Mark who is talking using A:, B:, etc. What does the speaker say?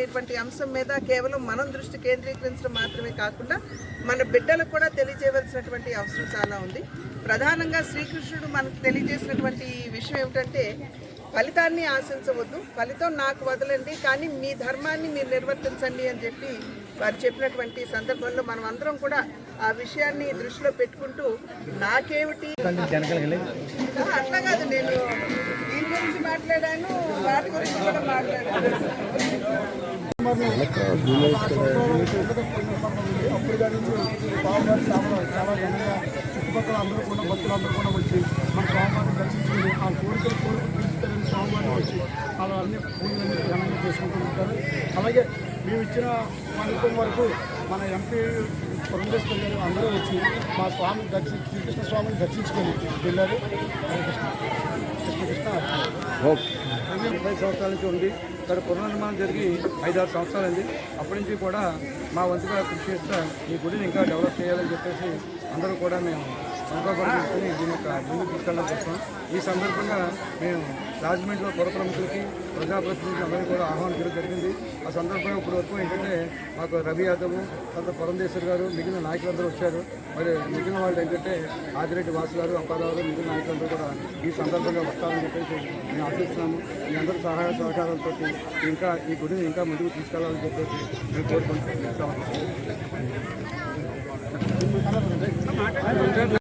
A: అనేటువంటి అంశం మీద కేవలం మనం దృష్టి కేంద్రీకరించడం మాత్రమే కాకుండా మన బిడ్డలకు కూడా తెలియజేయవలసినటువంటి అవసరం చాలా ఉంది. ప్రధానంగా శ్రీకృష్ణుడు మనకు తెలియజేసినటువంటి విషయం ఏమిటంటే ఫలితాన్ని ఆశించవద్దు, ఫలితం నాకు వదలండి, కానీ మీ ధర్మాన్ని మీరు నిర్వర్తించండి అని చెప్పి వారు చెప్పినటువంటి సందర్భంలో మనం అందరం కూడా ఆ విషయాన్ని దృష్టిలో పెట్టుకుంటూ నాకేమిటి అట్లా కాదు, నేను దీని గురించి మాట్లాడాను, వాటి గురించి కూడా మాట్లాడాను.
B: చుట్టుపక్కల అందరూ కూడా భక్తులందరూ కూడా వచ్చి మన స్వామివారిని దర్శించుకుని ఆ కోరికలు తీర్చుతారని స్వామివారిని వచ్చి అలా అన్ని పూజలన్నీ ఘనంగా చేసుకుంటూ ఉంటారు. అలాగే మేము ఇచ్చిన ఫలితం వరకు మన ఎంపీ పురంధేశ్వరి గారు అందరూ వచ్చి మా స్వామిని శ్రీకృష్ణ స్వామిని దర్శించుకొని వెళ్ళారు. కృష్ణ 30 సంవత్సరాల నుంచి ఉంది. ఇక్కడ పునర్నిర్మాణం జరిగి 5-6 సంవత్సరాలైంది. అప్పటి నుంచి కూడా మా వంతుగా కృషి చేస్తా ఈ గుడిని ఇంకా డెవలప్ చేయాలని చెప్పేసి అందరూ కూడా మేము సంకల్పం చేసుకుని దీని యొక్క ముందుకు తీసుకెళ్ళడం చేస్తాం. ఈ సందర్భంగా మేము రాజమండ్రిలో పుర ప్రముఖులకి ప్రజాప్రతినిధులకి అందరికీ కూడా ఆహ్వానించడం జరిగింది. ఆ సందర్భంగా ఇప్పుడు వరకు ఏంటంటే మాకు రవి యాదవ్, తర్వాత పురంధేశ్వర్ గారు, మిగిలిన నాయకులందరూ వచ్చారు. మరి మిగిలిన వాళ్ళు ఏంటంటే ఆదిరెడ్డి వాసు గారు, అప్పారావు, మిగిలిన నాయకులందరూ కూడా ఈ సందర్భంగా వస్తారని చెప్పేసి మేము ఆశిస్తున్నాము. మీ అందరూ సహాయ సహకారాలతో ఇంకా ఈ గుడిని ఇంకా ముందుకు తీసుకెళ్లాలని చెప్పేసి మేము కోరుకుంటున్నాం.